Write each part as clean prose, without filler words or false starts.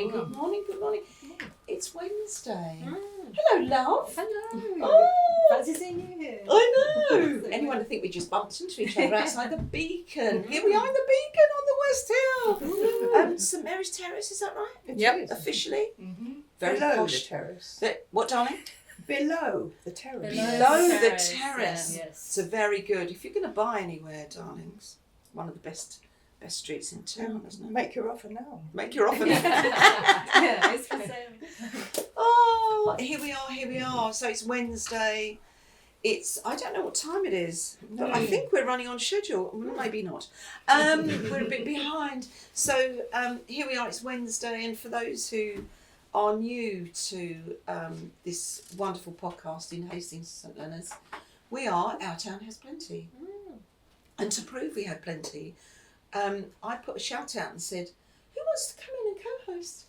morning, good morning, good morning. It's Wednesday. Hello, love. Hello. Oh, Fancy seeing you here. I know. Anyone would think we just bumped into each other outside the Beacon. Here we are in the Beacon on the West Hill. St Mary's Terrace, is that right? Yep. Officially. Mm-hmm. Very Below posh. the terrace. What, darling? Below the terrace. Below the terrace. Yes. So very good. If you're going to buy anywhere, darlings, one of the best streets in town, isn't it? Make your offer now. Make your offer. Yeah, it's for sale. Oh, here we are. So it's Wednesday. I don't know what time it is, but I think we're running on schedule. Well, maybe not. We're a bit behind. So here we are, it's Wednesday, and for those who are new to this wonderful podcast in Hastings, St Leonard's, we are Our Town Has Plenty. And to prove we had plenty, I put a shout out and said, who wants to come in and co-host?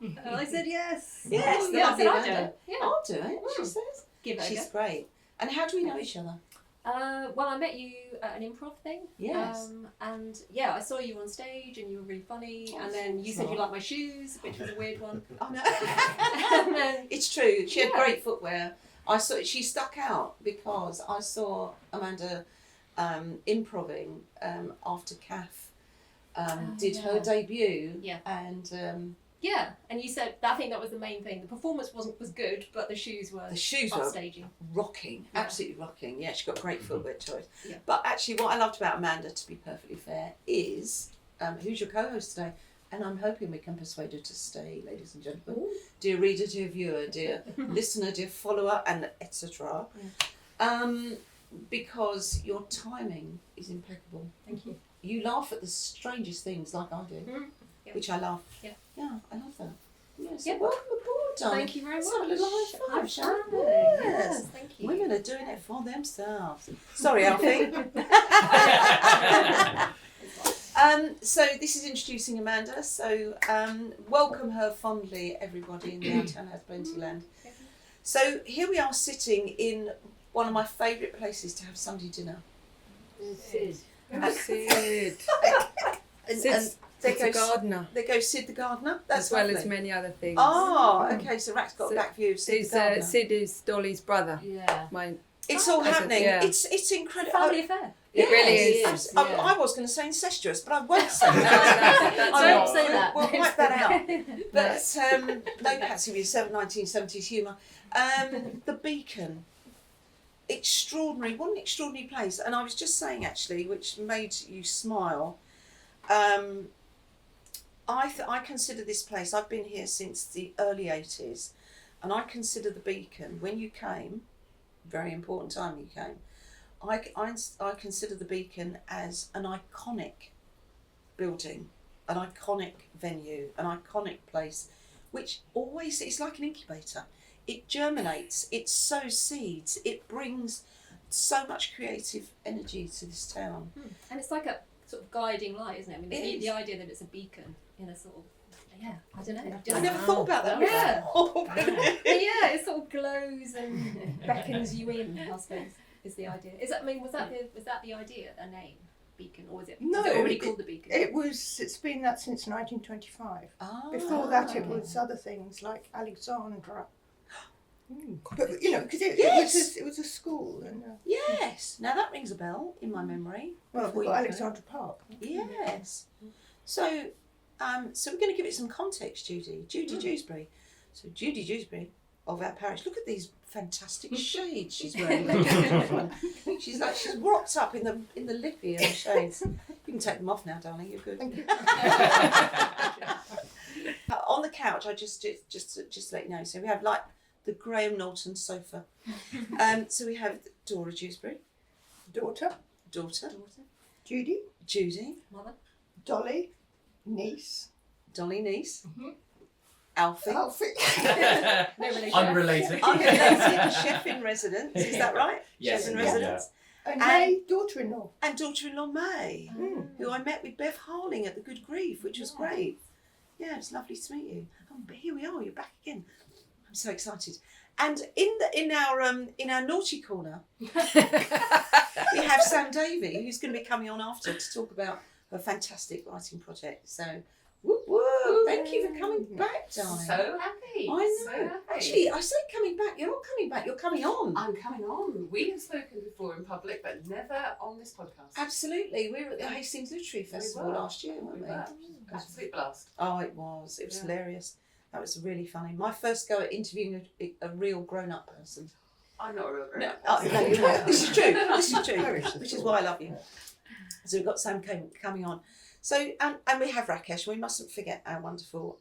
And I said yes. Yes, Oh, the yeah, I lovely said I'll do Amanda. it. Yeah. I'll do it, she says. Give it a She's go. great. And how do we know each other? Well, I met you at an improv thing. Yes. And yeah, I saw you on stage and you were really funny. Oh, and then you said you liked my shoes, which was a weird one. Oh no. And then, It's true. She had Yeah. great footwear. She stuck out because I saw Amanda improving after Kath did her yeah. debut. Yeah. And yeah, and you said I think that was the main thing. The performance was good, but the shoes were the shoes were upstaging. rocking, Yeah. absolutely rocking. Yeah, she got great footwear choice. Yeah. But actually, what I loved about Amanda, to be perfectly fair, is who's your co-host today? And I'm hoping we can persuade her to stay, ladies and gentlemen. Ooh. Dear reader, dear viewer, dear listener, dear follower, and etc. Because your timing is impeccable. Thank you. You laugh at the strangest things, like I do, Yeah. which I love. Yeah. Yeah, I love that. Yeah, so Yeah. welcome aboard, darling. Thank you very much. Let's have a little high five, shall we? Yes. Yes. Thank you. Women are doing it for themselves. Sorry, Alfie. So this is introducing Amanda. So welcome her fondly, everybody in the Our Town Has Plenty land. So here we are sitting in one of my favourite places to have Sunday dinner. Sid. And Sid's there a goes, gardener, there goes Sid the gardener. That's as well lovely. as many other things. Oh, okay. So Rack's got a So back view of Sid the gardener. Sid is Dolly's brother. Yeah. Mine. It's all That's it, happening. yeah. It's incredible. Family affair. It really is. Yes. Yeah. I was going to say incestuous, but I won't say No, that. that's I won't not. say that. We'll wipe that out. But no Patsy with 1970s humour. The Beacon. Extraordinary. What an extraordinary place. And I was just saying, actually, which made you smile, I consider this place, I've been here since the early 80s, and I consider the Beacon, when you came, very important time you came, I consider the Beacon as an iconic building, an iconic venue, an iconic place, which always, it's like an incubator. It germinates, it sows seeds, it brings so much creative energy to this town. And it's like a sort of guiding light, isn't it? I mean, It is. the idea that it's a beacon in a sort of, yeah, I don't know. I Just, never thought about that Yeah. before. But yeah, it sort of glows and beckons you in, I suppose, is the idea. Was that the idea, a name, Beacon, or was it already called the Beacon? It's been that since 1925. Ah. Before that, it was other things like Alexandra. But you know, because Yes. it was a school, and Yes, now that rings a bell in my memory. well, Before we've you got go. Alexandra Park. Yes. So we're going to give it some context, Judy. Judy Dewsbury. So Judy Dewsbury of our parish. Look at these fantastic shades she's wearing. ladies and gentlemen. She's wrapped up in the lippy of the shades. You can take them off now, darling. You're good. Thank you. On the couch, I just to let you know. So we have like the Graham Norton sofa. So we have Dora Dewsbury, Daughter, daughter, Judy, Judy, Mother? Dolly, niece, Dolly niece, Alfie. Alfie. No relation. Unrelated. Unrelated chef in residence, is that right? Yes, Chef in yeah. residence. And May, daughter-in-law. And daughter-in-law May, who I met with Bev Harling at the Good Grief, which was great. Yeah, it's lovely to meet you. Oh, but here we are, you're back again. I'm so excited. And in our naughty corner, we have Sam Davey, who's going to be coming on after to talk about her fantastic writing project. So, whoop whoop. Thank you for coming back, darling. So happy. I So know. happy. Actually, I say coming back. You're not coming back. You're coming on. I'm coming on. We have spoken before in public, but never on this podcast. Absolutely. We were at the Hastings Literary Festival were. last year, weren't We we? were. Absolute blast. Oh, it was. It was Yeah. hilarious. That was really funny. My first go at interviewing a real grown-up person. I'm not a real girl. No, you won't. This is true. This is true. Perish the Which is thought. why I love you. So we've got Sam coming on. So and we have Rakesh. We mustn't forget our wonderful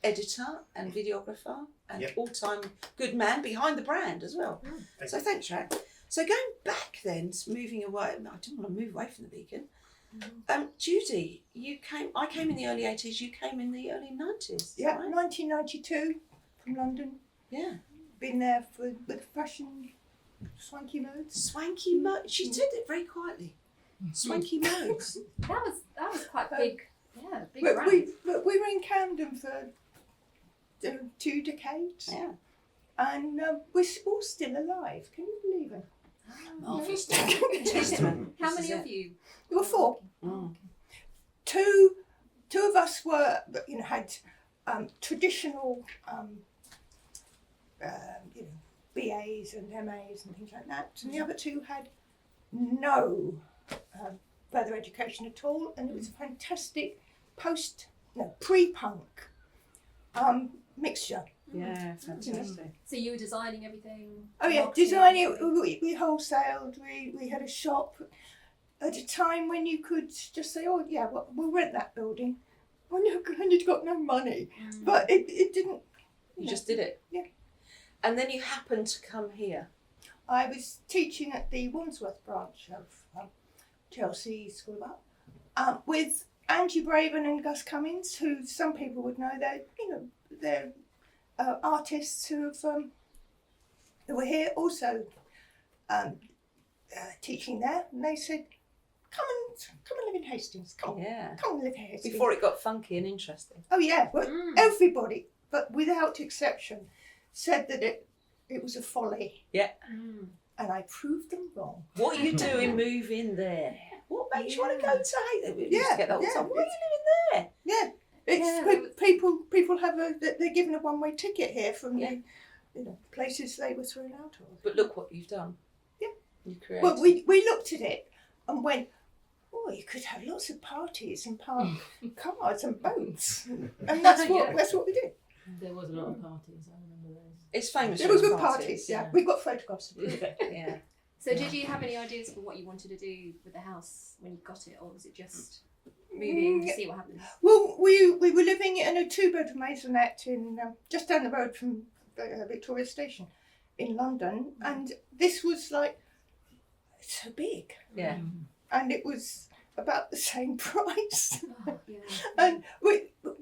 editor and videographer and Yep. all-time good man behind the brand as well. Thank So you. thanks, Rak. So going back then, moving away. I didn't want to move away from the Beacon. Judy, I came in the early 80s. You came in the early 90s. Yeah, right? 1992 from London. Yeah. Been there with fashion, swanky modes. Swanky modes. She did it very quietly. Swanky modes. That was quite big. Yeah, big But brand. we were in Camden for 2 decades, Yeah. and we're all still alive. Can you believe it? Marvellous. Testament. How This many is of it. you? There were 4. Mm. Two of us were, had traditional, BAs and MAs and things like that, and the other 2 had no further education at all, and it was a fantastic pre-punk mixture. Yeah, fantastic. So you were designing everything. Oh yeah, marketing designing. everything? We wholesaled. We had a shop at a time when you could just say, "Oh yeah, we'll rent that building." Well, no, and you'd got no money, but it didn't. You just did it. Yeah. And then you happened to come here. I was teaching at the Wandsworth branch of Chelsea School of Art with Angie Braven and Gus Cummins, who some people would know. They're artists who were here also teaching there, and they said, "Come and live in Hastings. Come Yeah. and live in Hastings." Before it got funky and interesting. Oh yeah, well, everybody, but without exception, said that it was a folly, Mm. and I proved them wrong. What are you doing moving there? What makes you want to go to Hastings? We used Yeah, to get that all the yeah, time. Why are you living there? Yeah, it's Yeah, people have they're given a one-way ticket here from Yeah. the places they were thrown out of. But look what you've done. Yeah. You created. Well, we looked at it and went, "Oh, you could have lots of parties and park cars and boats," and that's what we did. There was a lot of parties, I remember those. It's famous. There for were its good parties. Yeah, we got photographs to prove it. Yeah. So did you have any ideas for what you wanted to do with the house when you got it, or was it just moving to see what happens? Well, we were living in a 2-bedroom maisonette in just down the road from Victoria Station in London, and this was like so big, Yeah. and it was about the same price. Oh, yeah. And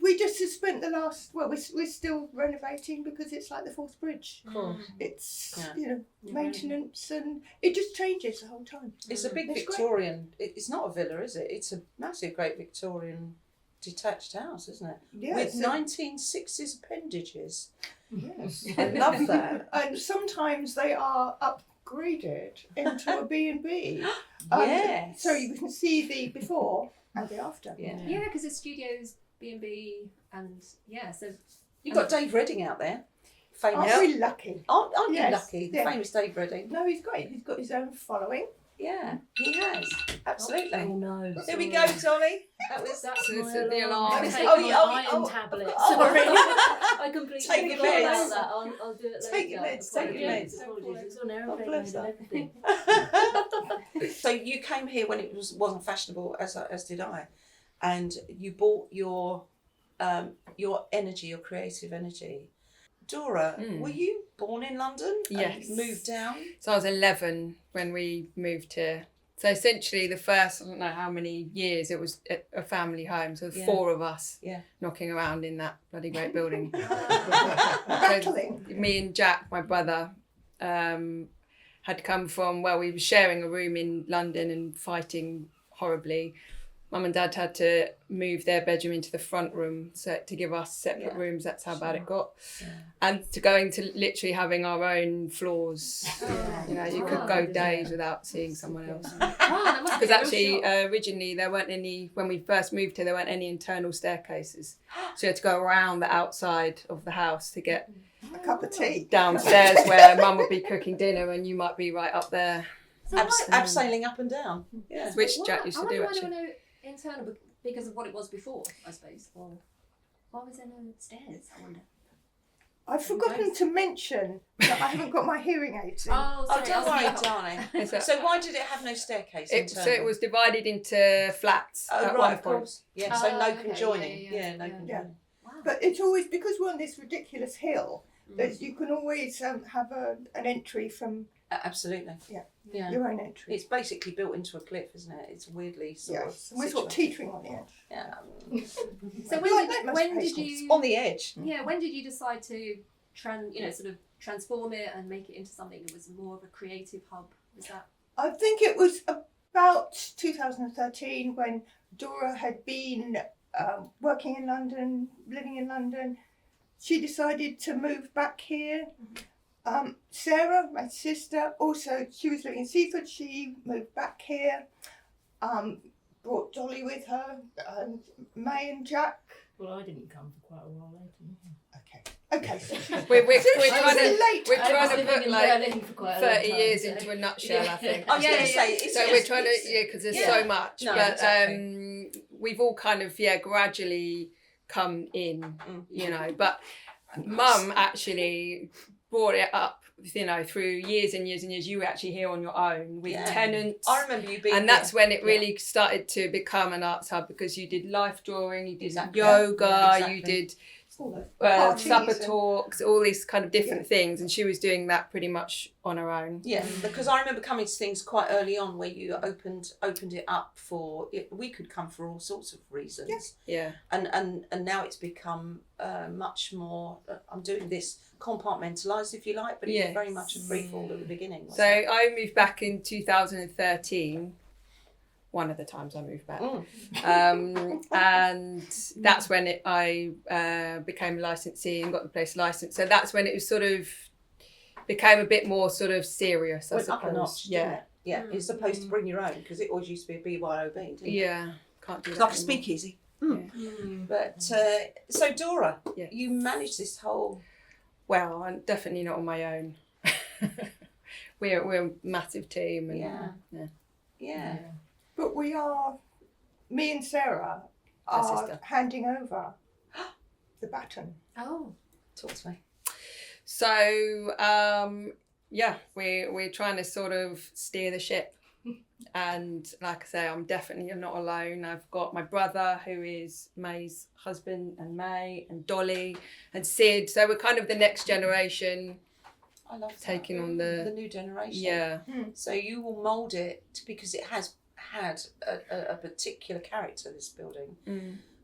we just have spent the last, we're still renovating because it's like the Forth Bridge. Of course. It's Yeah. maintenance, and it just changes the whole time. It's a big It's great. Victorian. It's not a villa, is it? It's a massive, great Victorian detached house, isn't it? Yeah, With so- 1960s appendages. Yes. I love that. And sometimes they are upgraded into a B&B. Yes. So you can see the before and the after. Yeah. Yeah, because it's studios, B&B, and yeah, so You've got Dave Redding out there. Famous. Aren't we lucky? Aren't you Yes, lucky? The yeah. famous Dave Redding. No, he's great. He's got his own following. Yeah, he has. Absolutely. Oh no. There we go, Dolly. That was That's my the alarm. alarm. I'm taking Oh, my oh, iron oh, tablet. oh. Sorry. I completely Take your forgot meds. about that. I'll do it later. Take your meds, take your Apologies, meds. Apologies. It's on God aeroplane bless mode her. and everything. So you came here when it wasn't fashionable, as did I, and you bought your energy, your creative energy. Dora, were you born in London? Yes. And moved down. So I was 11 when we moved here. So essentially the first, I don't know how many years, it was a family home. So Yeah. 4 of us Yeah. knocking around in that bloody great building. Rattling. Me and Jack, my brother, had come from, well, we were sharing a room in London and fighting horribly. Mum and Dad had to move their bedroom into the front room to give us separate Yeah. rooms. That's how bad it got. Yeah. And to going to literally having our own floors. You know, you could go Oh. days without seeing someone else. Wow, that must be Because a real actually, shock. originally there weren't any, when we first moved here, there weren't any internal staircases. So you had to go around the outside of the house to get A cup of tea. downstairs where Mum would be cooking dinner and you might be right up there, So Abseiling up and down. Yeah. which why- Jack used to I do wonder why actually. there were no internal because of what it was before, I suppose. Or why was there no stairs? I wonder. I've forgotten to mention that I haven't got my hearing aids in. Oh, Oh, sorry. don't worry, I was- darling. Is that- So why did it have no staircase? so it internal? was divided into flats Oh, at right, one of point. course. Yeah, so Oh, no okay, conjoining. yeah, Yeah, yeah, no yeah. conjoining. Wow. But it's always, because we're on this ridiculous hill, Mm. that you can always have an entry from Absolutely. Yeah. Yeah. your own entry. It's basically built into a cliff, isn't it? It's weirdly sort Yes, of. we're sort of situated. teetering on the edge. Yeah. So Like most when did places. you On the edge. when did you decide to sort of transform it and make it into something that was more of a creative hub? Was that I think it was about 2013 when Dora had been working in London, living in London. She decided to move back here. Sarah, my sister, also she was living in Seaford. She moved back here. Brought Dolly with her, and May and Jack. Well, I didn't come for quite a while later. Okay, so she's We're I trying was to late. we're I trying was to living put in like Berlin for quite a long 30 time, years so- into a nutshell, Yeah. I think. I was Yeah, going to yeah. say, it's So just, we're trying it's- to, because there's Yeah. so much, No, but exactly. we've all kind of gradually come in, Mm. you know. But Mum actually brought it up, through years and years and years. You were actually here on your own with Yeah. tenants. I remember you being And that's here. when it really started to become an arts hub, because you did life drawing, you did Exactly. yoga, Yeah, exactly. you did All the supper parties and- talks, all these kind of different things, and she was doing that pretty much on her own. Yeah, because I remember coming to things quite early on where you opened it up for it. We could come for all sorts of reasons, Yeah. and now it's become much more. I'm doing this compartmentalised, if you like, but it was Yes. very much a free fall at the beginning. So wasn't it? I moved back in 2013. One of the times I moved back. And that's when I became a licensee and got the place licensed. So that's when it was sort of became a bit more sort of serious, I Went up a suppose. notch, didn't Yeah. it? Yeah, it's supposed to bring your own, because it always used to be a BYOB, didn't it? Yeah. Can't do It's that like a anymore. speakeasy. Mm. But so Dora, Yeah. you managed this whole. Well, I'm definitely not on my own. we're a massive team, and Yeah. But we are, me and Sarah Her are sister. handing over the baton. Oh, Talk to me. So we're trying to sort of steer the ship. And like I say, I'm definitely not alone. I've got my brother, who is May's husband, and May and Dolly and Sid. So we're kind of the next generation I love that. taking on the the new generation. yeah. So you will mould it because it has had a particular character, this building,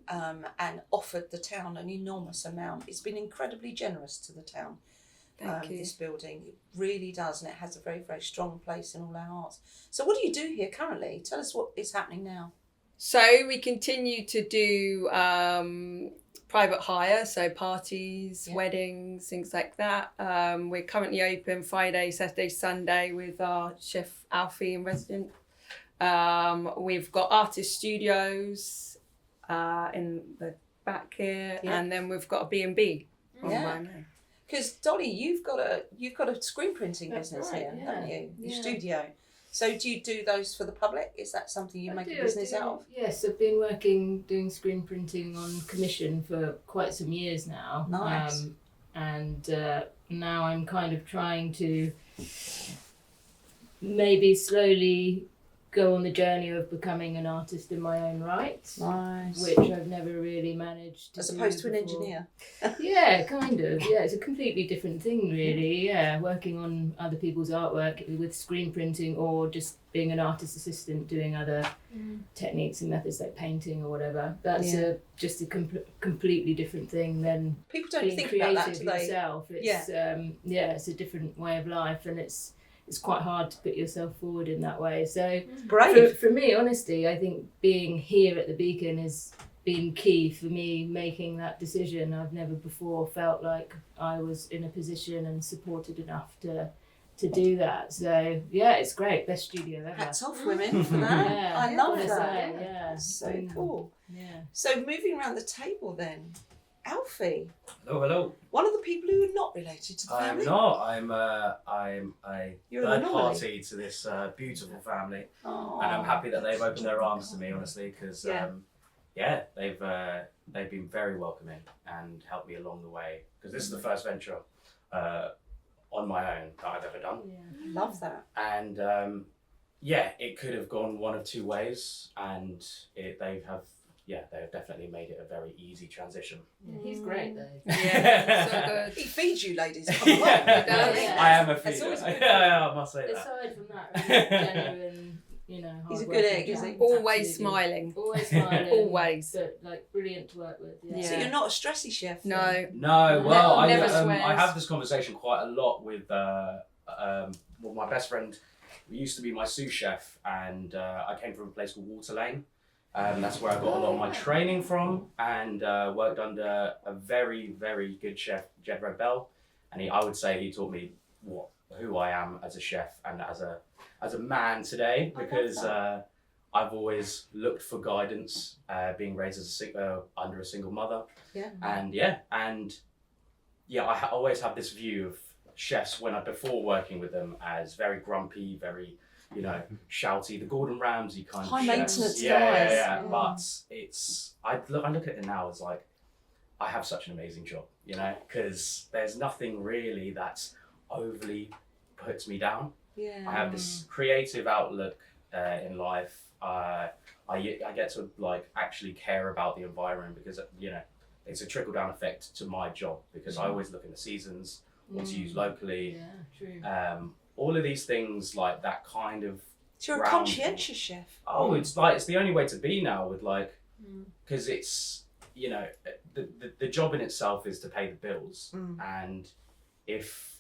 and offered the town an enormous amount. It's been incredibly generous to the town. Thank you. This building, it really does, and it has a very, very strong place in all our hearts. So what do you do here currently? Tell us what is happening now. So we continue to do private hire, so parties, Yeah. weddings, things like that. We're currently open Friday, Saturday, Sunday with our chef Alfie in resident. We've got artist studios in the back here, Yeah. and then we've got a B&B. on Yeah. my name. Because Dolly, you've got a screen printing That's business right, here, yeah. haven't you? Your Yeah. studio. So do you do those for the public? Is that something you make a business out of? Yes, I've been doing screen printing on commission for quite some years now. Nice. And now I'm kind of trying to maybe slowly go on the journey of becoming an artist in my own right. Nice. Which I've never really managed to As do opposed to an before. engineer. Yeah, kind of. Yeah, it's a completely different thing, really. Yeah, working on other people's artwork with screen printing, or just being an artist assistant doing other techniques and methods like painting or whatever. That's Yeah. just a completely different thing than People don't being think creative about that, do they? yourself. It's it's a different way of life, and it's it's quite hard to put yourself forward in that way. So Brave. for me, honestly, I think being here at the Beacon has been key for me making that decision. I've never before felt like I was in a position and supported enough to do that. So yeah, it's great. Best studio ever. Hats off, women, for that. Yeah, I love gotta that. say, yeah. So cool. Yeah. So moving around the table then, Alfie, Hello. one of the people who are not related to the I'm family. not. I'm a You're an third anomaly. party to this beautiful family, Oh. and I'm happy that they've opened their arms to me. Honestly, because Yeah. they've been very welcoming and helped me along the way. Because this is the first venture on my own that I've ever done, Yeah. Love that. and it could have gone one of two ways, and they have definitely made it a very easy transition. Yeah, he's great though. Yeah, so good. He feeds you, ladies. Come along. does. Yeah. I am a That's feeder. always a good Yeah, I must say that. Aside from that, really genuine, He's a good hard-working egg, isn't he? chap. Always Absolutely. smiling. Always smiling. Always. But like brilliant to work with. Yeah. So you're not a stressy chef? then? No. No, well, Never I swears. have this conversation quite a lot with my best friend, who used to be my sous chef, and I came from a place called Water Lane. That's where I got a lot of my training from, and worked under a very, very good chef, Jed Red Bell, and I would say he taught me who I am as a chef and as a man today, because I've always looked for guidance, being raised as under a single mother. Yeah. And I always have this view of chefs before working with them as very grumpy, very, shouty, the Gordon Ramsay kind High of chefs. maintenance Yeah. guys. But I look at it now as like, I have such an amazing job, because there's nothing really that's overly puts me down. Yeah. I have this creative outlook in life. I get to like actually care about the environment, because it's a trickle down effect to my job, because I always look in the seasons, what to use locally. Yeah, true. All of these things like that kind of. So you're a ground- conscientious chef. Oh, it's the only way to be now with like, because it's the job in itself is to pay the bills, and if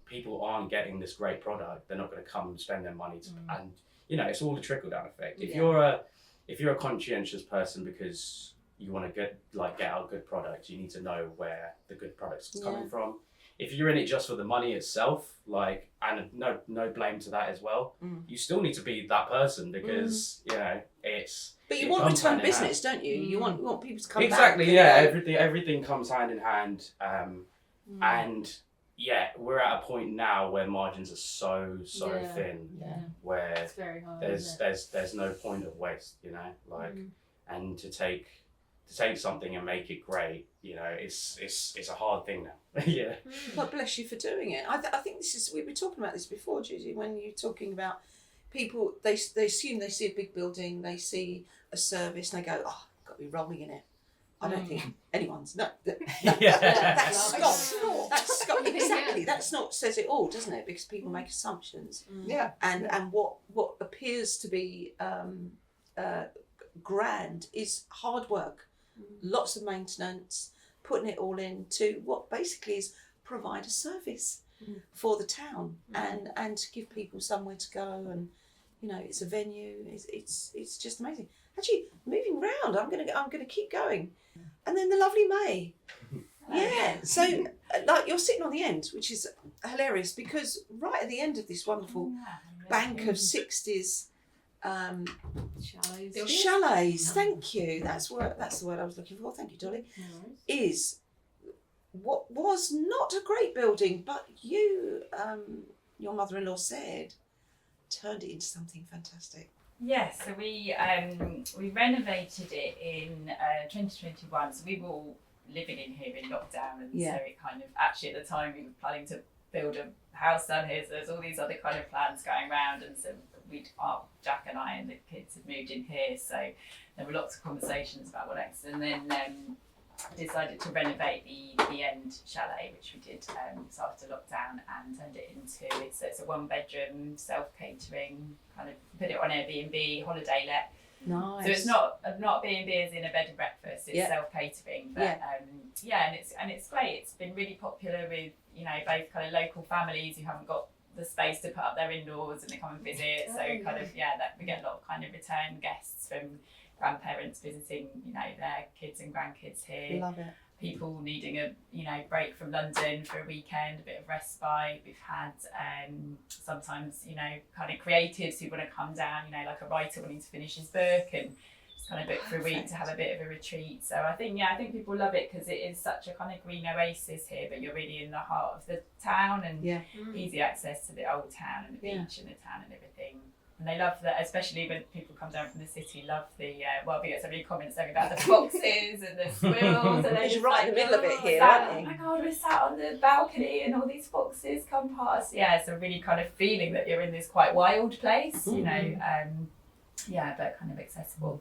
people aren't getting this great product, they're not going to come and spend their money and it's all a trickle down effect. If you're a conscientious person because you want to get out a good product, you need to know where the good product's coming from. If you're in it just for the money itself, and no blame to that as well, you still need to be that person, because it's. But you it want comes return hand in hand. business, don't you? You want people to come Exactly, back. yeah. Everything comes hand in hand, and we're at a point now where margins are so Yeah. thin, Yeah. where It's very hard. isn't it? there's no point of waste, and to take something and make it great, it's a hard thing now. Yeah. God bless you for doing it. I think we were talking about this before, Judy, when you're talking about people, they assume they see a big building, they see a service, and they go, oh, I've got to be rolling in it. I don't think anyone's, Yeah. that's Scott. That's Scott, exactly. That's not says it all, doesn't it? Because people make assumptions. Yeah. And what appears to be grand is hard work, lots of maintenance, putting it all into what basically is provide a service for the town and to give people somewhere to go, and it's a venue. It's just amazing. Actually, moving round, I'm gonna keep going, and then the lovely May. Yeah, so like you're sitting on the end, which is hilarious, because right at the end of this wonderful bank of 60s Shallows. chalets, thank you, that's the word I was looking for, thank you, Dolly, No worries. is what was not a great building, but you, your mother-in-law said, turned it into something fantastic. Yes, so we renovated it in 2021. So we were all living in here in lockdown, and so it kind of, actually at the time we were planning to build a house down here. So there's all these other kind of plans going around, and so Jack and I and the kids had moved in here. So there were lots of conversations about what next, and then decided to renovate the end chalet, which we did after lockdown, and turned it into it's a 1-bedroom self-catering, kind of put it on Airbnb, holiday let. Nice. So it's not B&B as in a bed and breakfast, it's self-catering, but and it's great. It's been really popular with both kind of local families who haven't got the space to put up their indoors and they come and visit. So kind of that we get a lot of kind of return guests from grandparents visiting, their kids and grandkids here. Love it. People needing a break from London for a weekend, a bit of respite. We've had sometimes kind of creatives who want to come down, like a writer wanting to finish his book and just kind of book for a week to have a bit of a retreat. So I think people love it because it is such a kind of green oasis here, but you're really in the heart of the town and easy access to the old town and the beach and the town and everything. And they love that, especially when people come down from the city, love the, we get so many comments saying about the foxes and the squirrels. And Because you're right in the middle of it here, sat, aren't you? oh my God, we're sat on the balcony and all these foxes come past. Yeah, it's a really kind of feeling that you're in this quite wild place, but kind of accessible.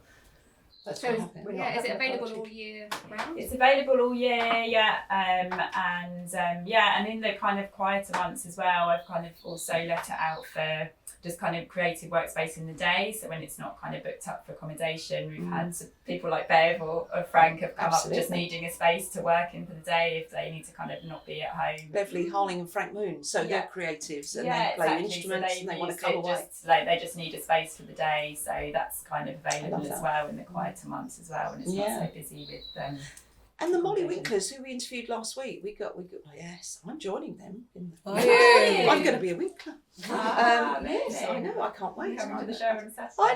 That's So what is, happened. is it available all year round? It's available all year, and in the kind of quieter months as well, I've kind of also let it out for just kind of creative workspace in the day. So when it's not kind of booked up for accommodation, we've had some people like Bev or Frank have come up just needing a space to work in for the day if they need to kind of not be at home. Beverly Harling and Frank Moon, so they're creatives and they play instruments and they want to come away. They just need a space for the day, so that's kind of available as well in the quieter months as well, and it's not so busy with them. And the Molly Winklers, who we interviewed last week, we got. Yes, I'm joining them. I'm going to be a Winkler. Amazing. I know. I can't wait. Coming to the show on Saturday. I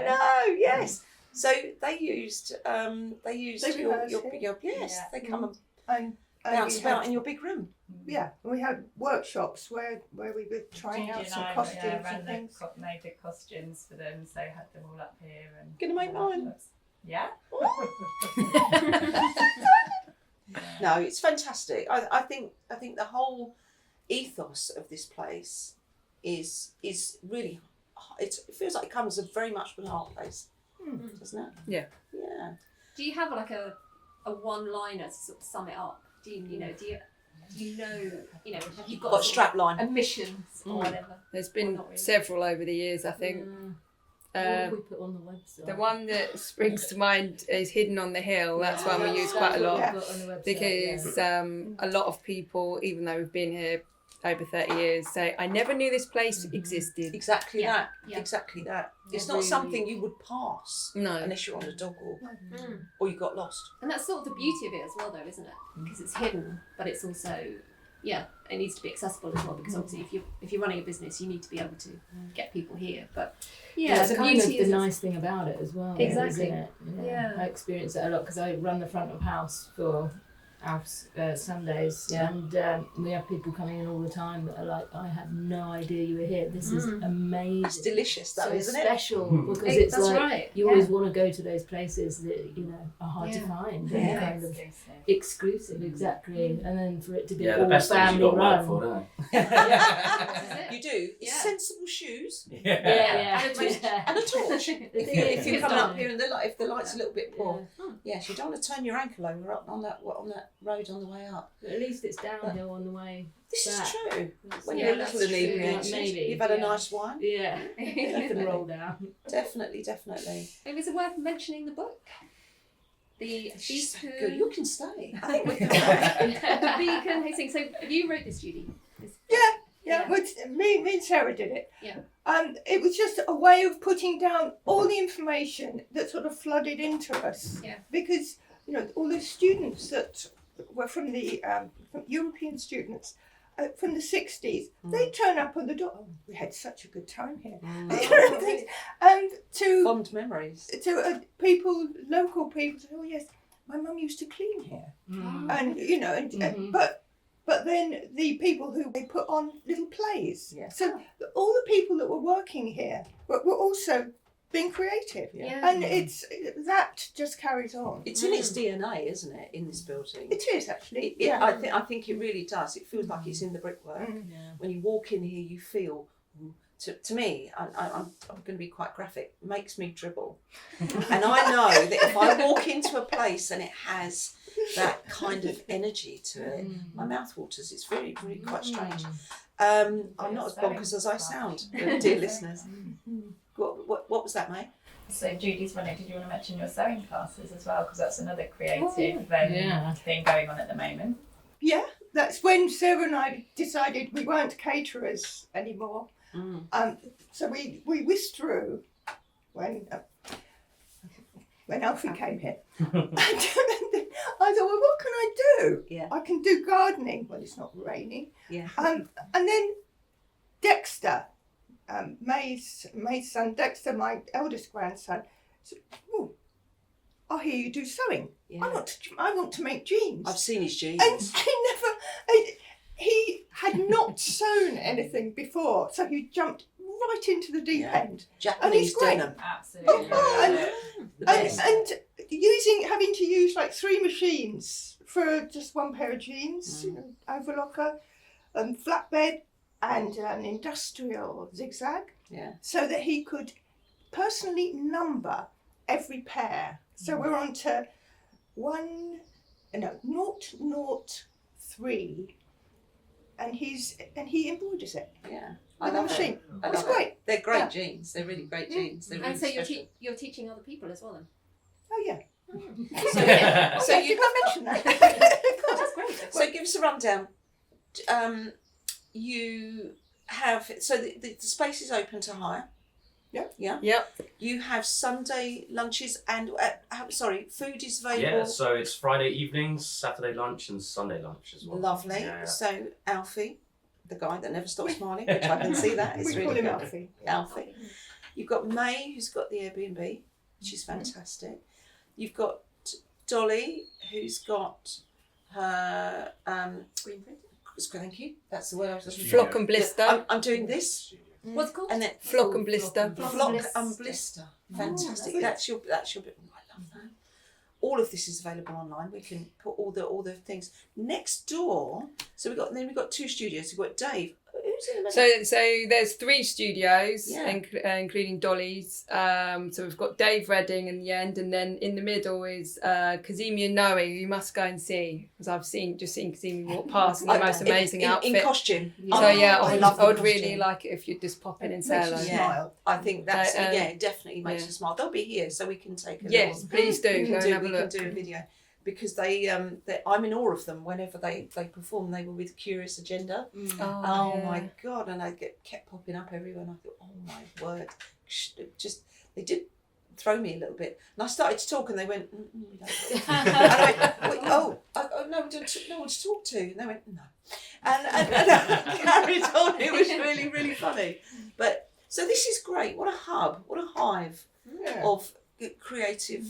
know. Yes. So they used your Yes. They come And and bounce we about had- in your big room. Yeah, we had workshops where we were trying out some costumes and things. Made the costumes for them, so had them all up here and. Gonna make mine. Yeah. No, it's fantastic. I think the whole ethos of this place is really. It feels like it comes very much from a heart place, doesn't it? Yeah. Yeah. Do you have like a one-liner to sort of sum it up? Do you know? Have you got Got a strap line. a mission or whatever? There's been Not really. several over the years, I think. What have we put on the website? The one that springs to mind is Hidden on the Hill. That's one we use quite a lot. Yeah. Got on the website, Because a lot of people, even though we've been here over 30 years, say, I never knew this place existed. Exactly Yeah, that. yeah. Exactly that. It's Yeah, not really. something you would pass No. unless you're on a dog walk Mm. or you got lost. And that's sort of the beauty of it as well, though, isn't it? Because it's hidden, but it's also, it needs to be accessible as well. Because obviously, if you're running a business, you need to be able to get people here. But That's the kind of beauty the is nice thing about it as well. Exactly. Isn't it? Yeah. I experience it a lot because I run the front of house for Alf's Sundays, Yeah. and we have people coming in all the time that are like, I had no idea you were here. This is amazing. It's delicious, though, so isn't it? special because it's that's like right. you always want to go to those places that are hard to Yeah. find Yeah. and kind of exclusive, exactly. And then for it to be Yeah, the all best things you family got to run. work for, don't You do. It's Yeah. sensible shoes they? Yeah, And a torch. and a torch. The thing if is, you're it's coming not- up here and if the light's a little bit poor, Yeah. yes, you don't want to turn your ankle over up on that road on the way up. But at least it's downhill on the way. This back. is true. When Yeah, you're a that's little true. inebriated, Maybe, you've had a yeah. nice wine. Yeah, you can roll down. Definitely, definitely. Is it worth mentioning the book? The She's so Beacon. good. You can stay. I think we can. The Beacon Hastings. So you wrote this, Judy? Yeah, but me and Sarah did it. Yeah. It was just a way of putting down all the information that sort of flooded into us. Yeah. Because, all the students that were from the from European students from the 60s, they turn up on the door. Oh, we had such a good time here. And to Fond memories. local people say, oh yes, my mum used to clean here. Mm. And but then the people who they put on little plays. Yeah. So all the people that were working here were also being creative. Yeah. And that just carries on. It's in its DNA, isn't it, in this building? It is actually. I think it really does. It feels like it's in the brickwork. Mm. Yeah. When you walk in here, you feel. To me, I'm going to be quite graphic. Makes me dribble, and I know that if I walk into a place and it has that kind of energy to it, my mouth waters. It's really, really quite strange. I'm not as bonkers as I sound, dear listeners. What was that, mate? So Judy's running. Did you want to mention your sewing classes as well? Because that's another creative Yeah. thing going on at the moment. Yeah, that's when Sarah and I decided we weren't caterers anymore. So we withdrew when Alfie came here. And I thought, well, what can I do? Yeah. I can do gardening when it's not raining. Yeah. And then Dexter, May's son, Dexter, my eldest grandson, said, "Oh, I hear you do sewing. Yeah. I want to make jeans." I've seen his jeans. And he had not sewn anything before, so he jumped right into the deep Yeah. end. Japanese great. denim. Absolutely. The best. And having to use like 3 machines for just one pair of jeans, you know, overlocker, flatbed, and an industrial zigzag, Yeah. so that he could personally number every pair. So we're on to 003, and he embroiders it Yeah. with a machine. I It's love great. it. They're great Yeah. jeans. They're really great jeans. They're really And so special. you're teaching other people as well then? Oh yeah. So So you- did I mention that? That's great. So give us a rundown. You have the space is open to hire. Yep. Yeah. Yep. You have Sunday lunches and food is available. Yeah, so it's Friday evenings, Saturday lunch, and Sunday lunch as well. Lovely. Yeah. So Alfie, the guy that never stops smiling, which I can see that. It's We really call him good. Alfie. Alfie. You've got May, who's got the Airbnb, which is fantastic. You've got Dolly, who's got her Screen printing. thank you. That's the word I was looking for. Flock and blister. I'm doing this, What's it called? and then Flock and blister. flock and blister. Fantastic. That's your bit. I love that. All of this is available online. We can put all the things next door. So we've got 2 studios. We've got Dave. Who's in the middle? So there's 3 studios, Yeah. including Dolly's. So we've got Dave Redding in the end, and then in the middle is Kazemi Noe, who you must go and see, because I've just seen Kazemi walk past in the most amazing outfit. in costume. So yeah, I I love the would really costume. like it if you'd just pop in and say Makes you hello. Yeah. smile. I think that's So, it definitely makes yeah. you smile. They'll be here, so we can take a Yes, little. please do. We Go can and do, have a we look. can do a video because they I'm in awe of them whenever they perform. They were with Curious Agenda. Oh my god! And I kept popping up everywhere. And I thought, oh my word! Just they did throw me a little bit, and I started to talk, and they went, we don't talk. And I went, wait, no, we don't know what to talk to. And they went, no, and I carried on. It was really really funny. But so this is great. What a hub! What a hive Yeah. of creative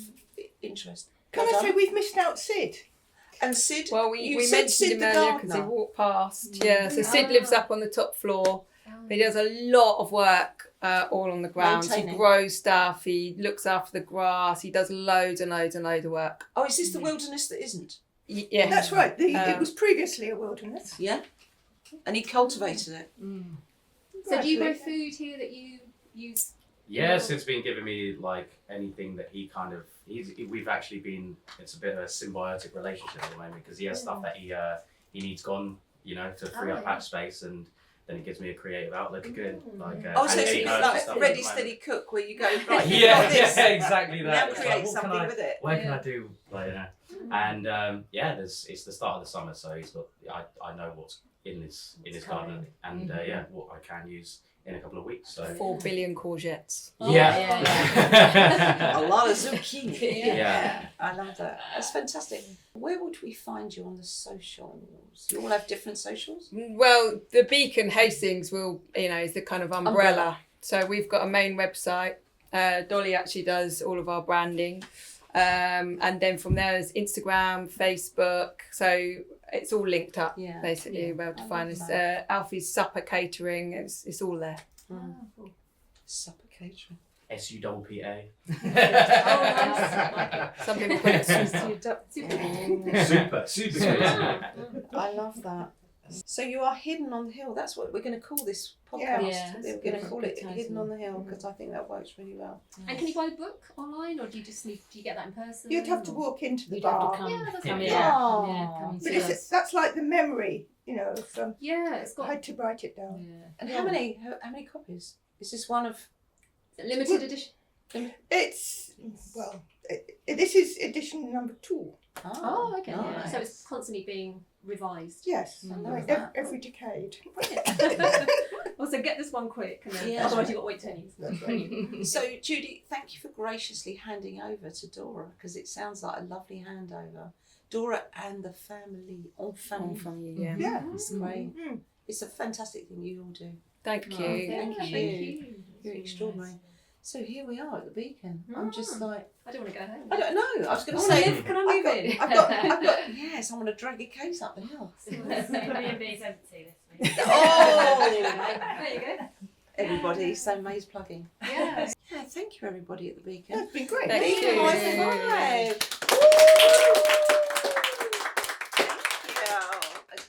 interest. Can Well I say done. we've missed out Sid? And Sid, Well, you we said mentioned Sid him the earlier because he gardener. walked past. Yeah, so Sid lives up on the top floor. He does a lot of work all on the ground. He Maintaining. grows stuff. He looks after the grass. He does loads and loads and loads of work. Oh, is this the wilderness that isn't? Yeah. That's right. Um, It was previously a wilderness. Yeah. And he cultivated it. So do you grow Gradually. food here that you use? Yeah, Sid's been giving me like anything that he kind of we've actually been. It's a bit of a symbiotic relationship at the moment because he has stuff that he needs gone, you know, to free up yeah. patch space, and then it gives me a creative outlet to good. Like Oh, so and it's he knows like stuff ready, at the steady, moment. cook, where you go, right, you've Yeah, got this. yeah, exactly that. Now It's like, create what can something I- with it. What can I do? Like, you know. And it's the start of the summer, so he's got. I know what's in his garden, and what I can use in a couple of weeks. So 4 billion courgettes. A lot of zucchini. Yeah. I love that. That's fantastic. Where would we find you on the socials? You all have different socials? Well, the Beacon Hastings is the kind of umbrella. So we've got a main website. Dolly actually does all of our branding. And then from there is Instagram, Facebook. So it's all linked up, Yeah. basically. You'll be able to I find love us. Alfie's Supper Catering, it's all there. Supper catering. SUPPA. Some people call it Super. I love that. So you are hidden on the hill. That's what we're going to call this podcast. Yeah, that's We're a going to good call it title. Hidden on the Hill because I think that works really well. And can you buy the book online, or do you get that in person? You'd have to or- walk into the You'd have bar. to come, Yeah, that's come right. in. Oh. Yeah, come and But see it's, us. that's like the memory, of, Yeah, it's I got had to write it down. Yeah. And how many copies? Is this one of? limited edition. It's, this is edition number 2. Oh, okay. nice. So it's constantly being revised. Yes, Mm. like every decade. Also, get this one quick, and then Yeah. otherwise you've got to wait 10 years. That's right. So, Judy, thank you for graciously handing over to Dora, because it sounds like a lovely handover. Dora and the family, en famille. From you, yeah. Yeah. It's great. Mm. It's a fantastic thing you all do. Thank you. Thank Thank you. you. You're extraordinary. So here we are at the Beacon. I'm just like, I don't want to go home. I don't know. I was going I to wanna say, live. Can I move in? I've got, yes, I want to drag a case up the hill. The B&B's empty this week. Oh! There you go. Everybody, so May's plugging. Yeah. Yeah, thank you everybody at the Beacon. That's been great. Thank Beacon you. high five.